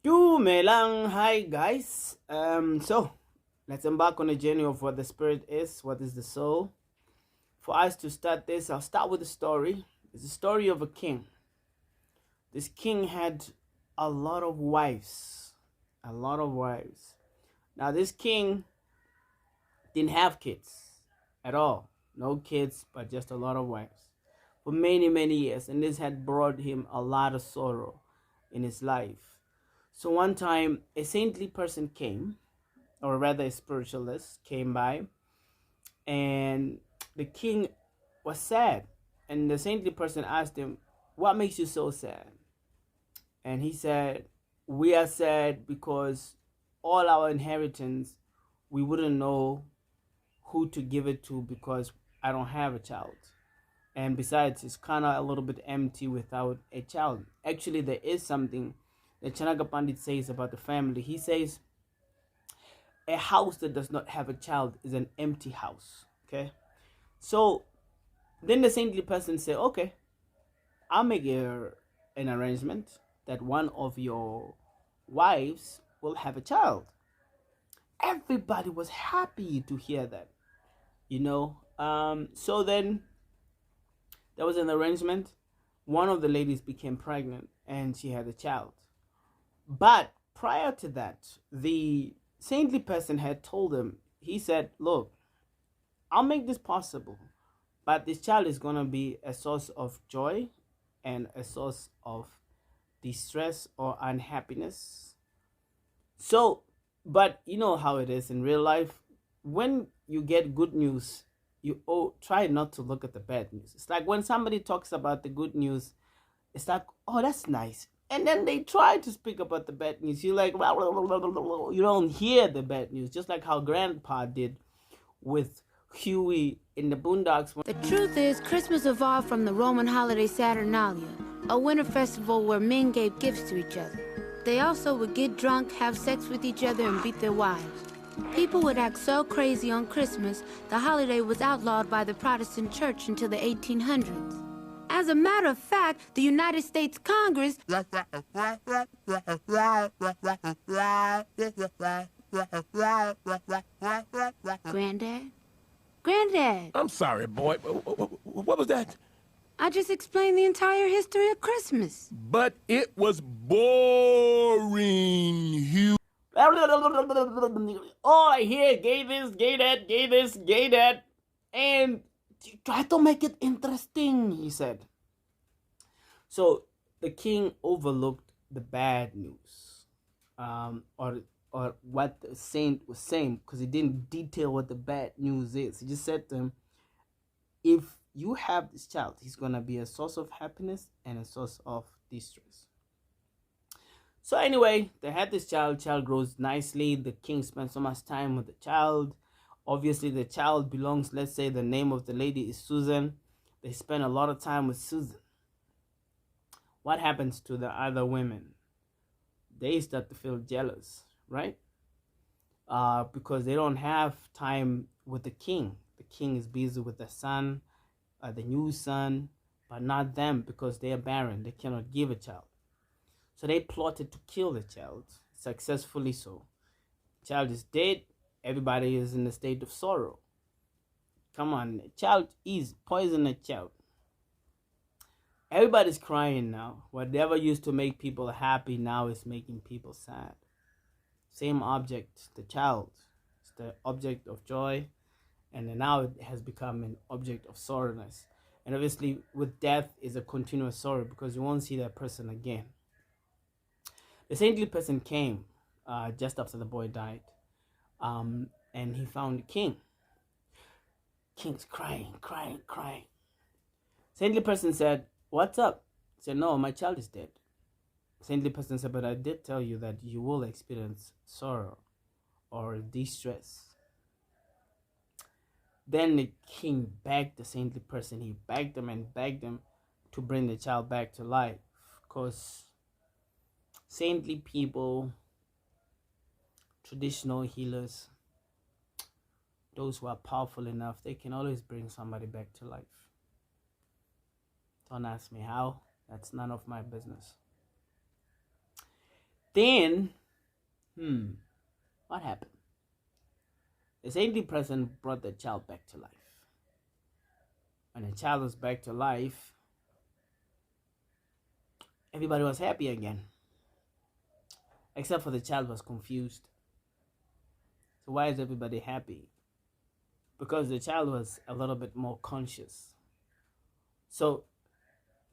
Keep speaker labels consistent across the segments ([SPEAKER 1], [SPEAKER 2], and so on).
[SPEAKER 1] Dumelang, hi guys. So let's embark on a journey of what the spirit is, what is the soul. For us to start this, I'll start with a story. It's a story of a king. This king had a lot of wives, a lot of wives. Now this king didn't have kids at all, no kids, but just a lot of wives for many, many years, and this had brought him a lot of sorrow in his life. So one time, a saintly person came, or rather a spiritualist came by, and the king was sad. And the saintly person asked him, "What makes you so sad?" And he said, "We are sad because all our inheritance, we wouldn't know who to give it to because I don't have a child. And besides, it's kind of a little bit empty without a child." Actually, there is something that Chanaka Pandit says about the family. He says, a house that does not have a child is an empty house. Okay. So then the saintly person said, "Okay, I'll make an arrangement that one of your wives will have a child." Everybody was happy to hear that, So then there was an arrangement. One of the ladies became pregnant and she had a child. But prior to that, the saintly person had told him, he said, "Look, I'll make this possible, but this child is going to be a source of joy and a source of distress or unhappiness." So, but you know how it is in real life. When you get good news, you try not to look at the bad news. It's like when somebody talks about the good news, it's like, "Oh, that's nice." And then they try to speak about the bad news. You're like, you don't hear the bad news. Just like how Grandpa did with Huey in the Boondocks.
[SPEAKER 2] The truth is, Christmas evolved from the Roman holiday Saturnalia, a winter festival where men gave gifts to each other. They also would get drunk, have sex with each other, and beat their wives. People would act so crazy on Christmas, the holiday was outlawed by the Protestant Church until the 1800s. As a matter of fact, the United States Congress... Granddad? Granddad!
[SPEAKER 3] I'm sorry, boy. What was that?
[SPEAKER 2] I just explained the entire history of Christmas.
[SPEAKER 3] But it was boring, Hugh.
[SPEAKER 1] All I hear, gay this, gay that, gay this, gay that. And try to make it interesting, he said. So the king overlooked the bad news, or what the saint was saying, because he didn't detail what the bad news is. He just said to him, "If you have this child, he's gonna be a source of happiness and a source of distress." So anyway, they had this child. Child grows nicely. The king spends so much time with the child. Obviously, the child belongs, let's say the name of the lady is Susan. They spend a lot of time with Susan. What happens to the other women? They start to feel jealous, right? Because they don't have time with the king. The king is busy with the son, the new son, but not them, because they are barren. They cannot give a child. So they plotted to kill the child, successfully so. The child is dead. Everybody is in a state of sorrow. Come on, the child is poison a child. Everybody's crying now. Whatever used to make people happy now is making people sad. Same object, the child. It's the object of joy, and now it has become an object of sorrowness. And obviously, with death is a continuous sorrow because you won't see that person again. The saintly person came just after the boy died, and he found the king. King's crying, crying, crying. Saintly person said, "What's up?" He said, "No, my child is dead." Saintly person said, "But I did tell you that you will experience sorrow or distress." Then the king begged the saintly person. He begged them and begged them to bring the child back to life, because saintly people, traditional healers, those who are powerful enough, they can always bring somebody back to life. Don't ask me how. That's none of my business. Then, what happened? The saintly person brought the child back to life. When the child was back to life, everybody was happy again. Except for the child was confused. So why is everybody happy? Because the child was a little bit more conscious. So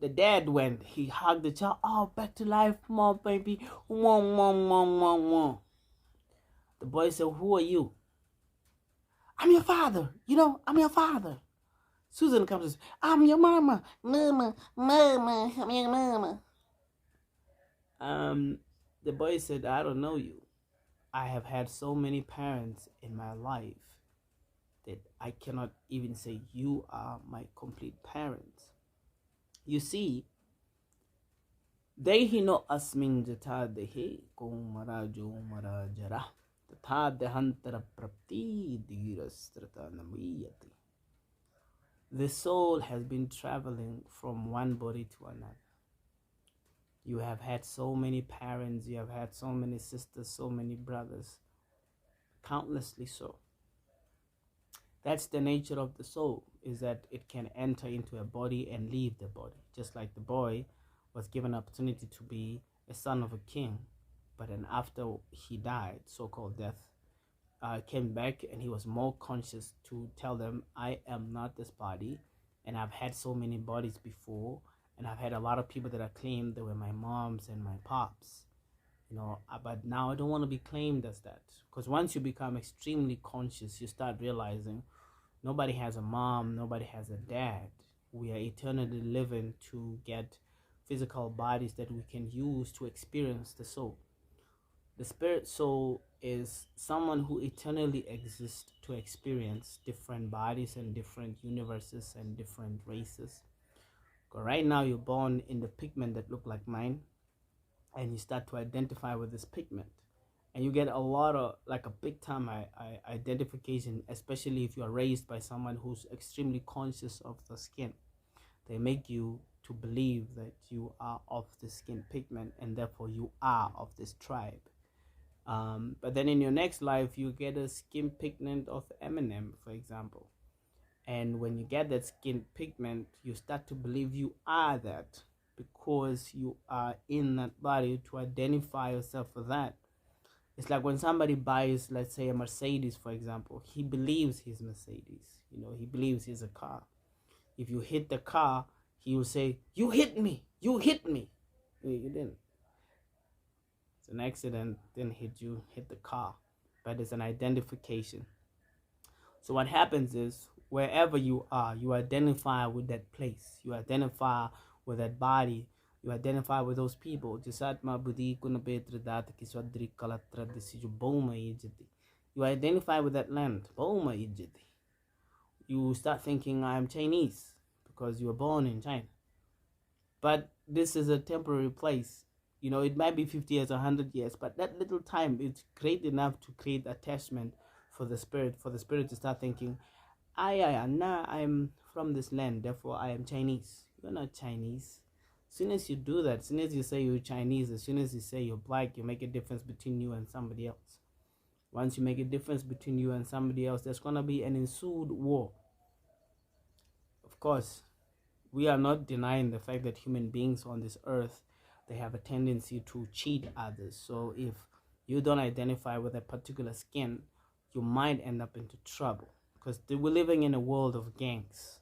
[SPEAKER 1] the dad went, he hugged the child, oh, back to life, mom, baby, wong, wong, wong, wong, wong. The boy said, who are you? I'm your father, I'm your father. Susan comes and says, I'm your mama, mama, mama, I'm your mama. The boy said, I don't know you. I have had so many parents in my life that I cannot even say you are my complete parents. You see, they hino asmin jata dehe kung marajo marajara tata dehantara prapti dirastrata namiyati. The soul has been traveling from one body to another. You have had so many parents, you have had so many sisters, so many brothers, countlessly so. That's the nature of the soul, is that it can enter into a body and leave the body. Just like the boy was given an opportunity to be a son of a king, but then after he died, so-called death, came back and he was more conscious to tell them, I am not this body, and I've had so many bodies before, and I've had a lot of people that I claimed they were my moms and my pops, but now I don't want to be claimed as that. Because once you become extremely conscious, you start realizing nobody has a mom, nobody has a dad. We are eternally living to get physical bodies that we can use to experience the soul. The spirit soul is someone who eternally exists to experience different bodies and different universes and different races. Because right now you're born in the pigment that look like mine, and you start to identify with this pigment. And you get a lot of, like a big time identification, especially if you are raised by someone who's extremely conscious of the skin. They make you to believe that you are of the skin pigment and therefore you are of this tribe. But then in your next life, you get a skin pigment of Eminem, for example. And when you get that skin pigment, you start to believe you are that because you are in that body to identify yourself for that. It's like when somebody buys, let's say, a Mercedes, for example, he believes he's Mercedes. He believes he's a car. If you hit the car, he will say, you hit me, you hit me. You didn't. It's an accident, didn't hit you, hit the car. But it's an identification. So what happens is, wherever you are, you identify with that place. You identify with that body. You identify with those people. You identify with that land. You start thinking, I'm Chinese because you were born in China. But this is a temporary place. It might be 50 years or 100 years, but that little time is great enough to create attachment for the spirit to start thinking, I'm from this land, therefore I am Chinese. You're not Chinese. As soon as you do that, as soon as you say you're Chinese, as soon as you say you're black, you make a difference between you and somebody else. Once you make a difference between you and somebody else, there's going to be an ensued war. Of course, we are not denying the fact that human beings on this earth, they have a tendency to cheat others. So if you don't identify with a particular skin, you might end up into trouble. Because we're living in a world of gangs,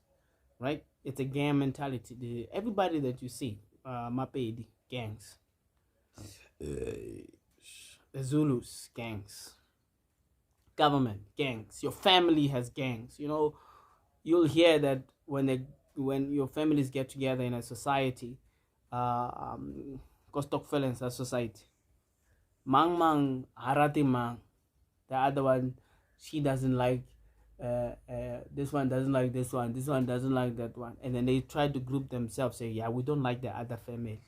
[SPEAKER 1] right? It's a gang mentality. Everybody that you see, Mapedi, gangs. The Zulus, gangs. Government, gangs. Your family has gangs. You'll hear that when your families get together in a society, Kostokfelens a society. Mang harati mang. The other one, she doesn't like this one doesn't like this one doesn't like that one, and then they try to group themselves, say, yeah, we don't like the other family.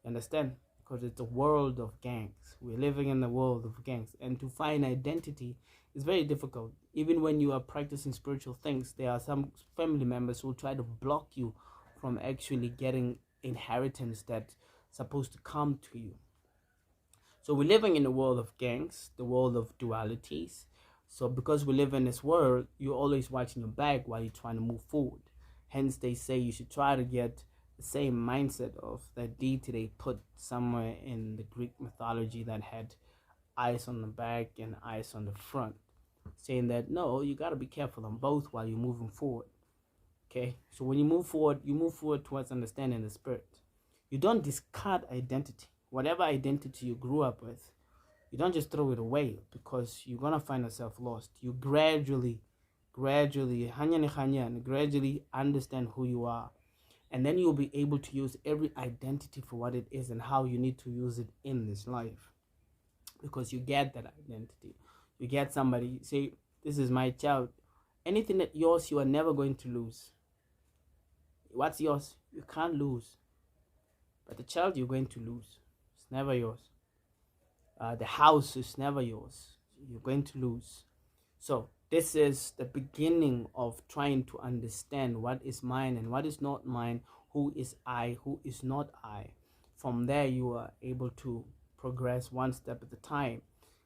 [SPEAKER 1] You understand? Because it's a world of gangs. We're living in a world of gangs, and to find identity is very difficult. Even when you are practicing spiritual things, there are some family members who try to block you from actually getting inheritance that's supposed to come to you. So we're living in a world of gangs, the world of dualities. So because we live in this world, you're always watching your back while you're trying to move forward. Hence, they say you should try to get the same mindset of that deity they put somewhere in the Greek mythology that had eyes on the back and eyes on the front, saying that no, you got to be careful on both while you're moving forward. Okay, so when you move forward towards understanding the spirit. You don't discard identity. Whatever identity you grew up with, you don't just throw it away because you're gonna find yourself lost. You gradually understand who you are, and then you'll be able to use every identity for what it is and how you need to use it in this life, because you get that identity. You get somebody say, this is my child. Anything that yours, you are never going to lose. What's yours, you can't lose. But the child, you're going to lose. It's never yours. The house is never yours. You're going to lose. So this is the beginning of trying to understand what is mine and what is not mine, who is I, who is not I. From there, you are able to progress one step at a time.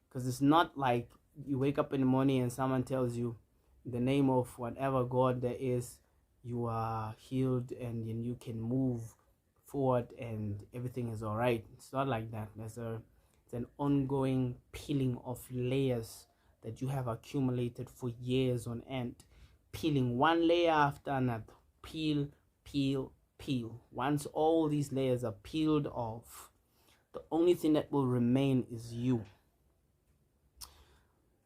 [SPEAKER 1] Because it's not like you wake up in the morning and someone tells you, in the name of whatever God there is, you are healed and you can move forward and everything is all right. It's not like that. It's an ongoing peeling of layers that you have accumulated for years on end, peeling one layer after another. Peel. Once all these layers are peeled off, the only thing that will remain is you.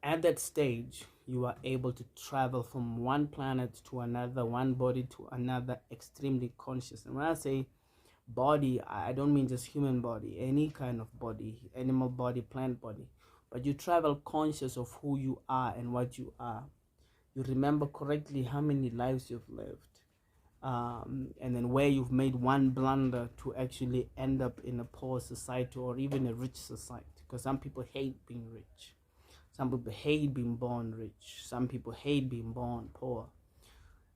[SPEAKER 1] At that stage, you are able to travel from one planet to another, one body to another, extremely conscious. And when I say body, I don't mean just human body, any kind of body, animal body, plant body, but you travel conscious of who you are and what you are. You remember correctly how many lives you've lived, and then where you've made one blunder to actually end up in a poor society or even a rich society, because some people hate being rich, some people hate being born rich, some people hate being born poor.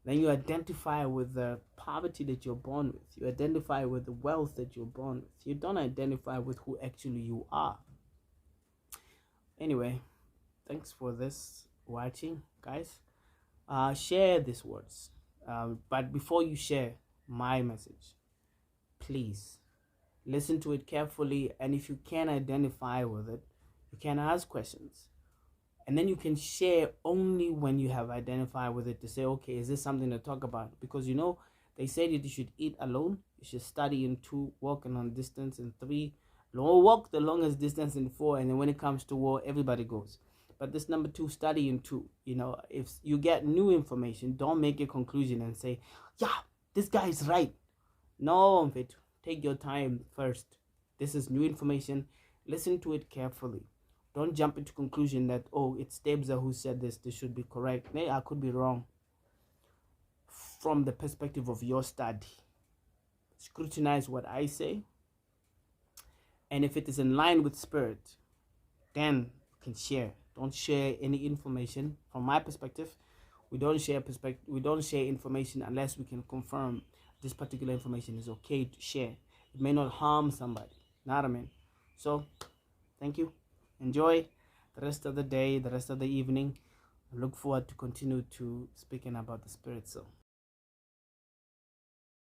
[SPEAKER 1] Then you identify with the poverty that you're born with. You identify with the wealth that you're born with. You don't identify with who actually you are. Anyway, thanks for this watching, guys. Share these words. But before you share my message, please listen to it carefully. And if you can identify with it, you can ask questions. And then you can share only when you have identified with it to say, okay, is this something to talk about? Because, they say that you should eat alone, you should study in 2, walk in on distance in 3, walk the longest distance in 4, and then when it comes to war, everybody goes. But this number 2, study in 2. If you get new information, don't make a conclusion and say, yeah, this guy is right. No, take your time first. This is new information. Listen to it carefully. Don't jump into conclusion that, oh, it's Debza who said this should be correct. Maybe I could be wrong. From the perspective of your study, scrutinize what I say. And if it is in line with spirit, then you can share. Don't share any information. From my perspective, we don't share information unless we can confirm this particular information is okay to share. It may not harm somebody. Know what I mean? So, thank you. Enjoy the rest of the day, the rest of the evening. I look forward to continue to speaking about the spirit. So